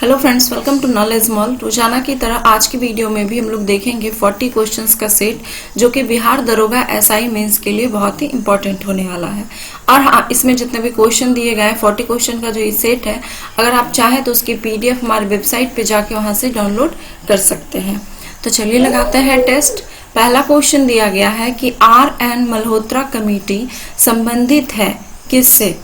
Hello friends, welcome to knowledge mall. रोजाना की तरह आज की वीडियो में भी हम लोग देखेंगे 40 क्वेश्चंस का सेट, जो कि बिहार दरोगा एसआई मेंस के लिए बहुत ही इंपॉर्टेंट होने वाला है। और हाँ, इसमें जितने भी क्वेश्चन दिए गए हैं 40 क्वेश्चन का जो ये सेट है, अगर आप चाहें तो उसकी पीडीएफ हमारी वेबसाइट पे जाके वहां से डाउनलोड कर सकते हैं। तो चलिए लगाते हैं टेस्ट। पहला क्वेश्चन दिया गया है कि RN मल्होत्रा कमेटी संबंधित है किससे?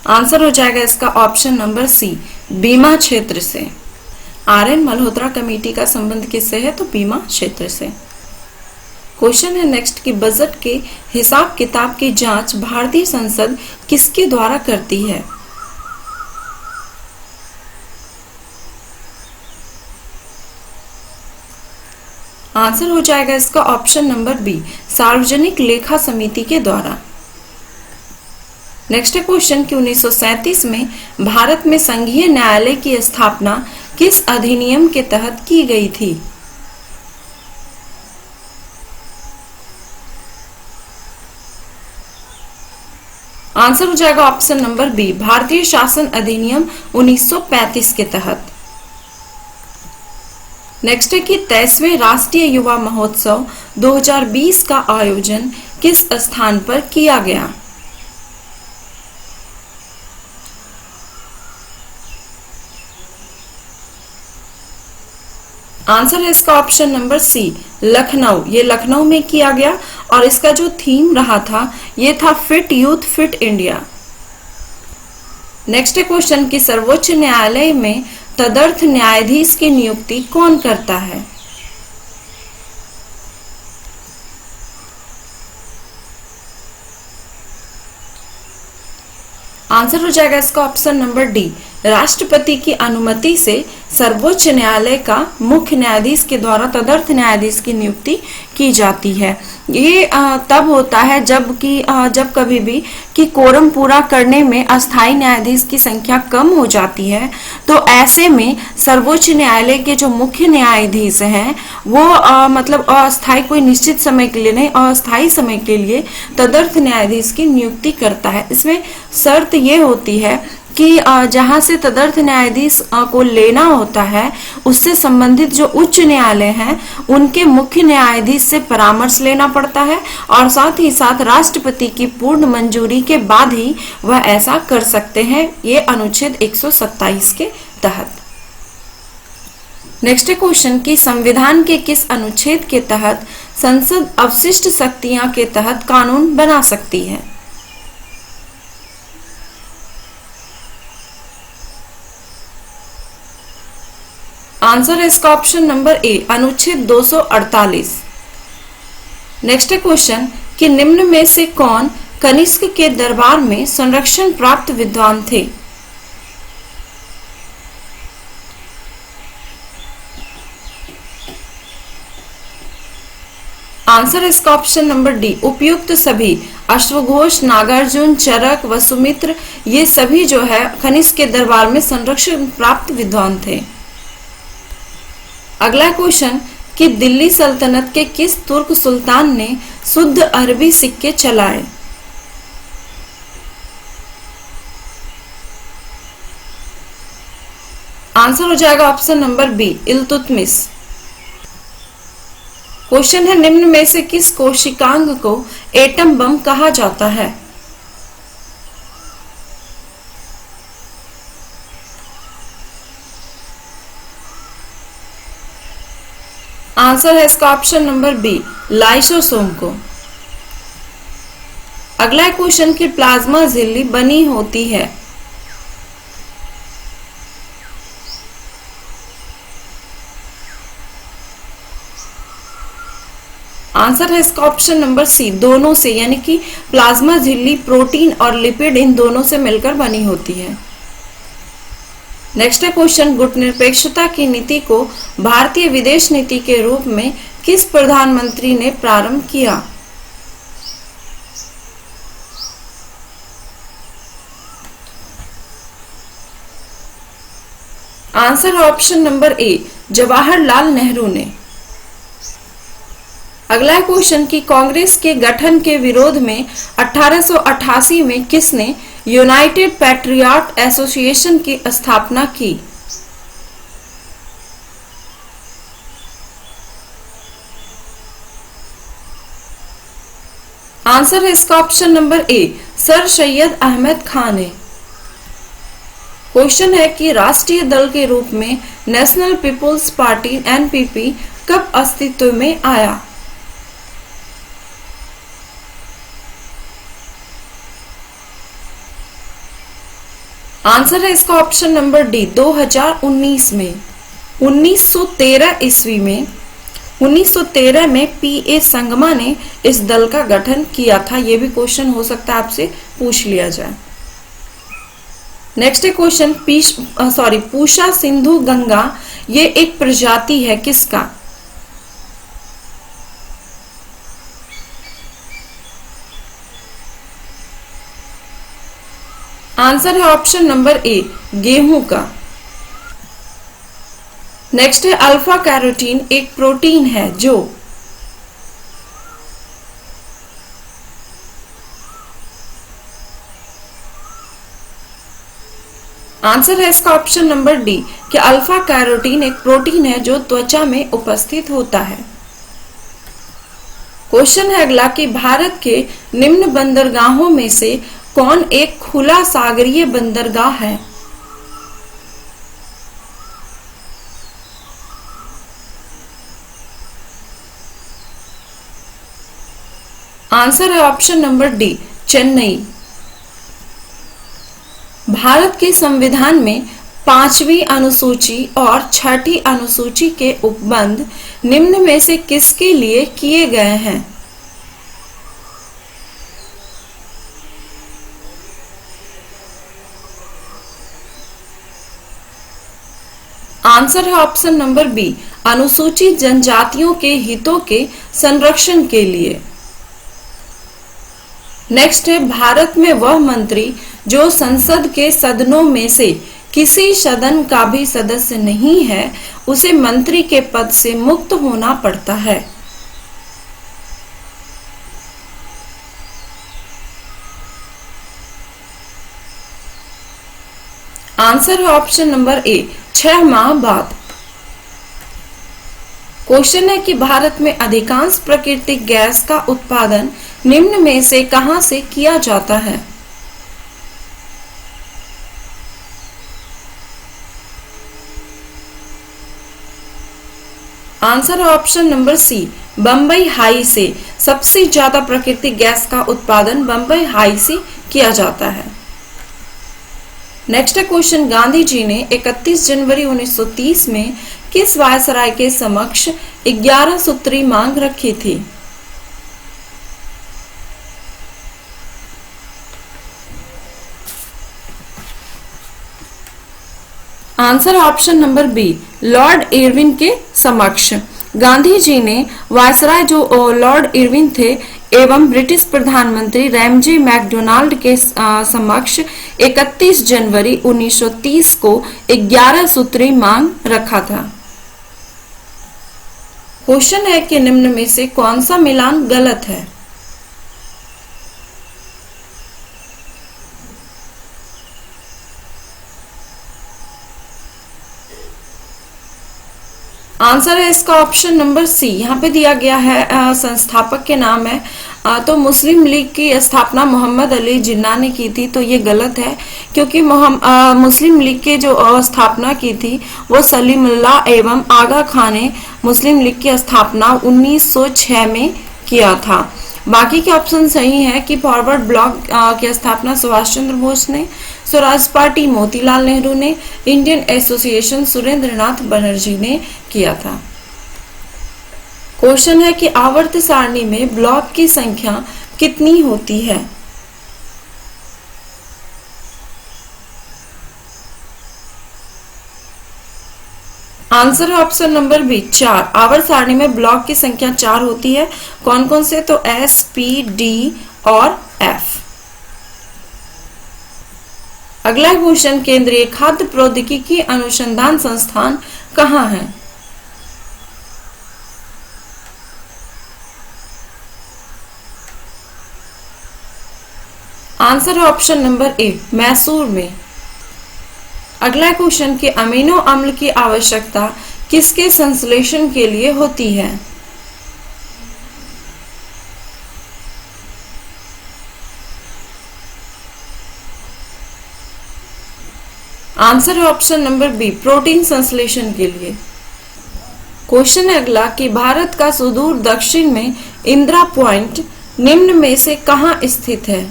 आंसर हो जाएगा इसका ऑप्शन नंबर सी, बीमा क्षेत्र से। RN मल्होत्रा कमेटी का संबंध किससे है? तो बीमा क्षेत्र से। क्वेश्चन है नेक्स्ट कि बजट के हिसाब किताब की जांच भारतीय संसद किसके द्वारा करती है? आंसर हो जाएगा इसका ऑप्शन नंबर बी, सार्वजनिक लेखा समिति के द्वारा। नेक्स्ट क्वेश्चन कि 1937 में भारत में संघीय न्यायालय की स्थापना किस अधिनियम के तहत की गई थी? आंसर हो जाएगा ऑप्शन नंबर बी, भारतीय शासन अधिनियम 1935 के तहत। नेक्स्ट है कि 23वें राष्ट्रीय युवा महोत्सव 2020 का आयोजन किस स्थान पर किया गया? आंसर है इसका ऑप्शन नंबर सी, लखनऊ। ये लखनऊ में किया गया और इसका जो थीम रहा था ये था fit youth fit India. Next question कि सर्वोच्च न्यायालय में तदर्थ न्यायाधीश की नियुक्ति कौन करता है? आंसर हो जाएगा इसका ऑप्शन नंबर डी, राष्ट्रपति की अनुमति से सर्वोच्च न्यायालय का मुख्य न्यायाधीश के द्वारा तदर्थ न्यायाधीश की नियुक्ति की जाती है। ये तब होता है जब कभी भी कि कोरम पूरा करने में अस्थायी न्यायाधीश की संख्या कम हो जाती है, तो ऐसे में सर्वोच्च न्यायालय के जो मुख्य न्यायाधीश हैं वो मतलब अस्थायी कोई निश्चित समय के लिए नहीं, अस्थायी समय के लिए तदर्थ न्यायाधीश की नियुक्ति करता है। इसमें शर्त ये होती है कि जहां से तदर्थ न्यायाधीश को लेना होता है उससे संबंधित जो उच्च न्यायालय हैं उनके मुख्य न्यायाधीश से परामर्श लेना पड़ता है, और साथ ही साथ राष्ट्रपति की पूर्ण मंजूरी के बाद ही वह ऐसा कर सकते हैं, ये अनुच्छेद 127 के तहत। नेक्स्ट क्वेश्चन कि संविधान के किस अनुच्छेद के तहत संसद अवशिष्ट शक्तियां के तहत कानून बना सकती है? आंसर है इसका ऑप्शन नंबर ए, अनुच्छेद 248। नेक्स्ट क्वेश्चन कि निम्न में से कौन कनिष्क के दरबार में संरक्षण प्राप्त विद्वान थे? आंसर है इसका ऑप्शन नंबर डी, उपयुक्त सभी। अश्वघोष, नागार्जुन, चरक, वसुमित्र, ये सभी जो है कनिष्क के दरबार में संरक्षण प्राप्त विद्वान थे। अगला क्वेश्चन कि दिल्ली सल्तनत के किस तुर्क सुल्तान ने शुद्ध अरबी सिक्के चलाए? आंसर हो जाएगा option number B, Iltutmish. Question है निम्न में से किस कोशिकांग को एटम बम कहा जाता है? आंसर है इसका ऑप्शन नंबर बी, लाइसोसोम को। अगला क्वेश्चन की प्लाज्मा झिल्ली बनी होती है? आंसर है इसका ऑप्शन नंबर सी, दोनों से, यानी कि प्लाज्मा झिल्ली प्रोटीन और लिपिड इन दोनों से मिलकर बनी होती है। नेक्स्ट क्वेश्चन गुटनिरपेक्षता की नीति को भारतीय विदेश नीति के रूप में किस प्रधानमंत्री ने प्रारंभ किया? आंसर ऑप्शन नंबर ए, जवाहरलाल नेहरू ने। अगला क्वेश्चन कि कांग्रेस के गठन के विरोध में 1888 में किसने यूनाइटेड पैट्रियट एसोसिएशन की स्थापना की? आंसर है इसका option number A, sir Syed Ahmad Khan ने। क्वेश्चन है कि राष्ट्रीय दल के रूप में नेशनल पीपुल्स पार्टी एनपीपी कब अस्तित्व में आया? आंसर है इसका ऑप्शन नंबर डी, 2019 में। 1913 ईस्वी में 1913 में पीए संगमा ने इस दल का गठन किया था। यह भी क्वेश्चन हो सकता है आपसे पूछ लिया जाए। नेक्स्ट है क्वेश्चन पूषा सिंधु गंगा ये एक प्रजाति है किसका? आंसर है ऑप्शन नंबर ए, गेहूं का। नेक्स्ट है अल्फा कैरोटीन एक प्रोटीन है जो आंसर है इसका ऑप्शन नंबर डी कि अल्फा कैरोटीन एक प्रोटीन है जो त्वचा में उपस्थित होता है। क्वेश्चन है अगला कि भारत के निम्न बंदरगाहों में से कौन एक खुला सागरीय बंदरगाह है? आंसर है option number D, Chennai. Bharat के संविधान में 5वीं अनुसूची और 6ठी अनुसूची के उपबंध निम्न में से किसके लिए किए गए हैं? आंसर है ऑप्शन नंबर बी, अनुसूचित जनजातियों के हितों के संरक्षण के लिए। नेक्स्ट है भारत में वह मंत्री जो संसद के सदनों में से किसी सदन का भी सदस्य नहीं है उसे मंत्री के पद से मुक्त होना पड़ता है। आंसर है ऑप्शन नंबर ए, 6 माह बाद। क्वेश्चन है कि भारत में अधिकांश प्राकृतिक गैस का उत्पादन निम्न में से कहां से किया जाता है? आंसर है option number C, Bombay High से। सबसे ज्यादा प्राकृतिक गैस का उत्पादन बंबई हाई से किया जाता है। नेक्स्ट है क्वेश्चन, गांधी जी ने 31 जनवरी 1930 में किस वायसराय के समक्ष 11 सूत्री मांग रखी थी? Answer option number B, Lord Irwin के समक्ष। गांधी जी ने वायसराय जो लॉर्ड इरविन थे एवं ब्रिटिश प्रधानमंत्री रैमजे मैकडोनाल्ड के समक्ष 31 जनवरी 1930 को 11 सूत्री मांग रखा था। क्वेश्चन है कि निम्न में से कौन सा मिलान गलत है? आंसर है इसका ऑप्शन नंबर सी। यहाँ पे दिया गया है संस्थापक के नाम है तो मुस्लिम लीग की स्थापना मोहम्मद अली जिन्ना ने की थी, तो ये गलत है क्योंकि मुस्लिम लीग के जो स्थापना की थी वो सलीमुल्लाह एवं आगा खान ने मुस्लिम लीग की स्थापना 1906 में किया था। बाकी के ऑप्शन सही है कि फॉरवर्ड ब्लॉक की स्थापना सुभाष चंद्र बोस ने, स्वराज पार्टी मोतीलाल नेहरू ने, इंडियन एसोसिएशन सुरेंद्र नाथ बनर्जी ने किया था। क्वेश्चन है कि आवर्त सारणी में ब्लॉक की संख्या कितनी होती है? आंसर है ऑप्शन नंबर बी, 4। आवर्त सारणी में ब्लॉक की संख्या 4 होती है। कौन कौन से? तो एस, पी, डी और एफ। अगला क्वेश्चन, केंद्रीय खाद्य प्रौद्योगिकी अनुसंधान संस्थान कहाँ है? आंसर है ऑप्शन नंबर ए, मैसूर में। अगला क्वेश्चन कि अमीनो अम्ल की आवश्यकता किसके संश्लेषण के लिए होती है? आंसर है ऑप्शन नंबर बी, प्रोटीन संश्लेषण के लिए। क्वेश्चन है अगला कि भारत का सुदूर दक्षिण में इंदिरा पॉइंट निम्न में से कहां स्थित है?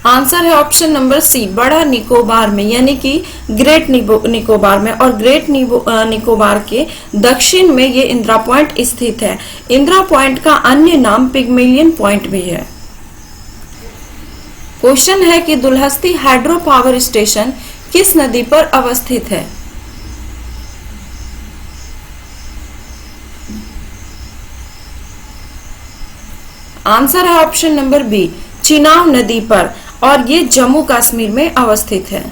आंसर है ऑप्शन नंबर सी, बड़ा निकोबार में, यानी कि ग्रेट निकोबार में। और ग्रेट निकोबार के दक्षिण में ये इंदिरा पॉइंट स्थित है। इंदिरा पॉइंट का अन्य नाम पिग्मेलियन पॉइंट भी है। क्वेश्चन है कि दुलहस्ती हाइड्रो पावर स्टेशन किस नदी पर अवस्थित है? आंसर है ऑप्शन नंबर बी, चिनाब नदी पर, और ये जम्मू कश्मीर में अवस्थित है।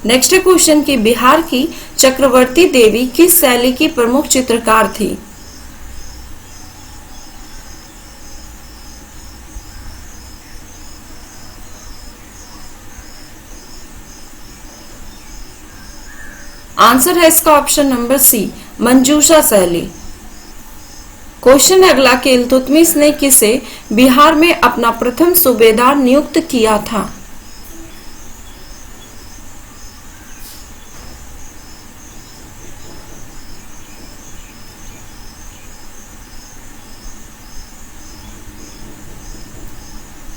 नेक्स्ट क्वेश्चन कि बिहार की चक्रवर्ती देवी किस शैली की प्रमुख चित्रकार थी? आंसर है इसका ऑप्शन नंबर सी, मंजूषा शैली। क्वेश्चन अगला कि इल्तुतमिश ने किसे बिहार में अपना प्रथम सूबेदार नियुक्त किया था?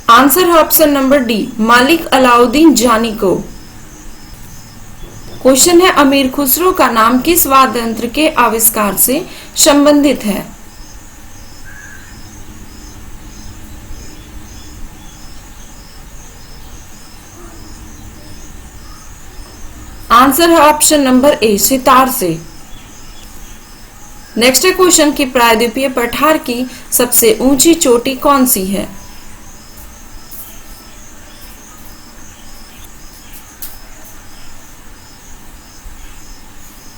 आंसर है ऑप्शन नंबर डी, मालिक अलाउद्दीन जानी को। क्वेश्चन है अमीर खुसरो का नाम किस वाद्य यंत्र के आविष्कार से संबंधित है? आंसर है ऑप्शन नंबर ए, सितार से। नेक्स्ट क्वेश्चन की प्रायद्वीपीय पठार की सबसे ऊंची चोटी कौन सी है?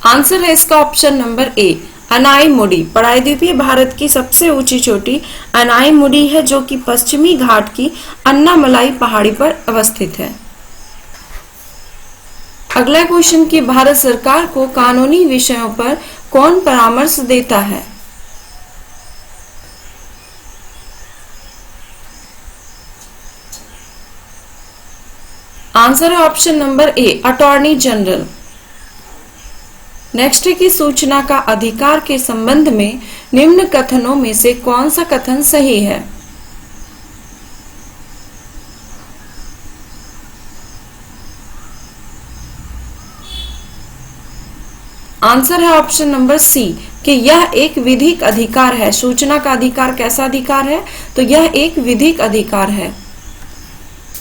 आंसर है इसका ऑप्शन नंबर ए, अनाईमुडी। प्रायद्वीपीय भारत की सबसे ऊंची चोटी अनाईमुडी है, जो कि पश्चिमी घाट की अन्नामलाई पहाड़ी पर अवस्थित है। अगला क्वेश्चन कि भारत सरकार को कानूनी विषयों पर कौन परामर्श देता है? आंसर है ऑप्शन नंबर ए, अटॉर्नी जनरल। नेक्स्ट की सूचना का अधिकार के संबंध में निम्न कथनों में से कौन सा कथन सही है? आंसर है ऑप्शन नंबर सी कि यह एक विधिक अधिकार है। सूचना का अधिकार कैसा अधिकार है? तो यह एक विधिक अधिकार है।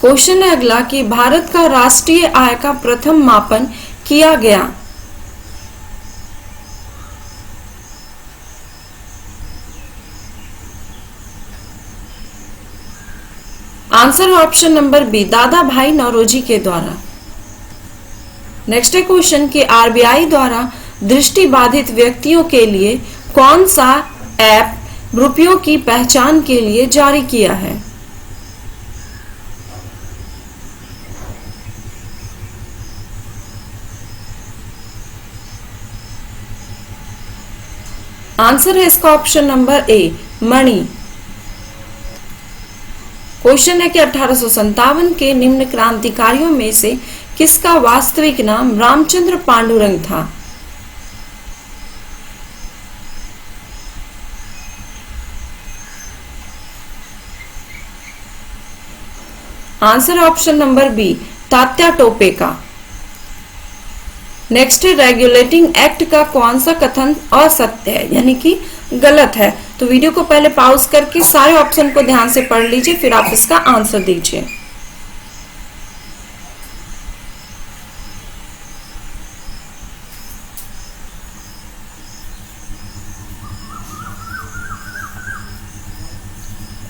क्वेश्चन है अगला कि भारत का राष्ट्रीय आय का प्रथम मापन किया गया। आंसर है ऑप्शन नंबर बी, दादा भाई नौरोजी के द्वारा। नेक्स्ट क्वेश्चन कि आरबीआई द्वारा दृष्टि बाधित व्यक्तियों के लिए कौन सा ऐप रुपयों की पहचान के लिए जारी किया है? आंसर है इसका ऑप्शन नंबर ए, मणि। क्वेश्चन है कि 1857 के निम्न क्रांतिकारियों में से किसका वास्तविक नाम रामचंद्र पांडुरंग था? Answer option number B, Tatya Tope का। नेक्स्ट, रेगुलेटिंग एक्ट का कौन सा कथन असत्य है, यानी कि गलत है? तो वीडियो को पहले पॉज करके सारे ऑप्शन को ध्यान से पढ़ लीजिए, फिर आप इसका आंसर दीजिए।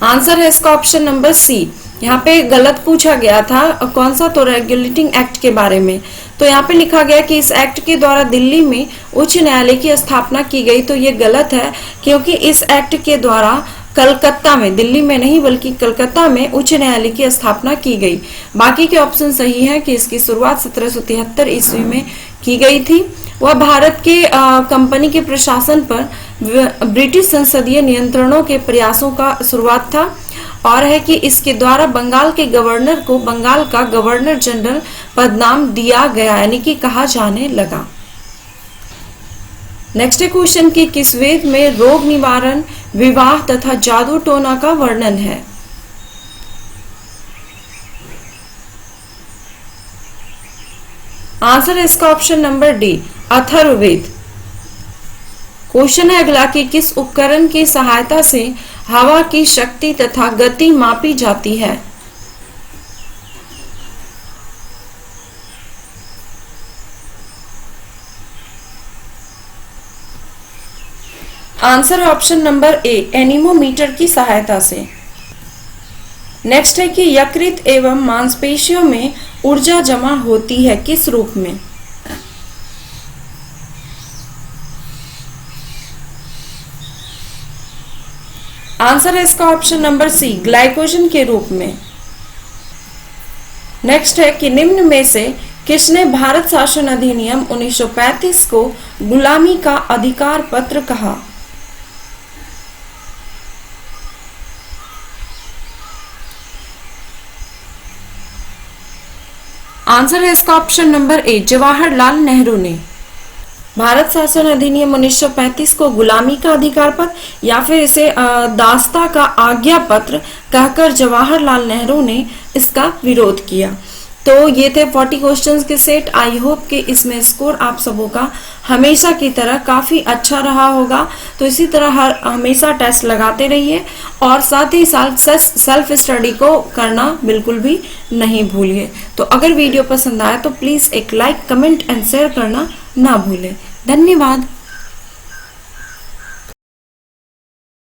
आंसर है इसका ऑप्शन नंबर सी। यहाँ पे गलत पूछा गया था कौन सा, तो रेगुलेटिंग एक्ट के बारे में। तो यहाँ पे लिखा गया कि इस एक्ट के द्वारा दिल्ली में उच्च न्यायालय की स्थापना की गई, तो ये गलत है, क्योंकि इस एक्ट के द्वारा कलकत्ता में, दिल्ली में नहीं बल्कि कलकत्ता में उच्च न्यायालय की स्थापना की गई। बाकी के ऑप्शन सही है कि इसकी शुरुआत 1773 ईस्वी में की गई थी। वह भारत के कंपनी के प्रशासन पर ब्रिटिश संसदीय नियंत्रणों के प्रयासों का शुरुआत था, और है कि इसके द्वारा बंगाल के गवर्नर को बंगाल का गवर्नर जनरल पदनाम दिया गया, यानी कि कहा जाने लगा। नेक्स्ट क्वेश्चन की किस वेद में रोग निवारण, विवाह तथा जादू टोना का वर्णन है? आंसर है इसका option number D, Atharvaveda. Question है अगला कि किस उपकरण की सहायता से हवा की शक्ति तथा गति मापी जाती है? आंसर है ऑप्शन नंबर ए, एनीमोमीटर की सहायता से। नेक्स्ट है कि यकृत एवं मांसपेशियों में ऊर्जा जमा होती है किस रूप में? आंसर है इसका ऑप्शन नंबर सी, ग्लाइकोजन के रूप में। नेक्स्ट है कि निम्न में से किसने भारत शासन अधिनियम 1935 को गुलामी का अधिकार पत्र कहा? आंसर है इसका ऑप्शन नंबर ए, जवाहरलाल नेहरू ने। भारत शासन अधिनियम 1935 को गुलामी का अधिकार पत्र या फिर इसे दास्ता का आज्ञा पत्र कहकर जवाहरलाल नेहरू ने इसका विरोध किया। तो ये थे 40 क्वेश्चंस के सेट। आई होप कि इसमें स्कोर आप सबों का हमेशा की तरह काफी अच्छा रहा होगा। तो इसी तरह हमेशा टेस्ट लगाते रहिए और साथ ही साथ सेल्फ स्टडी को करना बिल्कुल भी नहीं भूलिए। तो अगर वीडियो पसंद आया तो प्लीज एक लाइक, कमेंट एंड शेयर करना ना भूलें। धन्यवाद।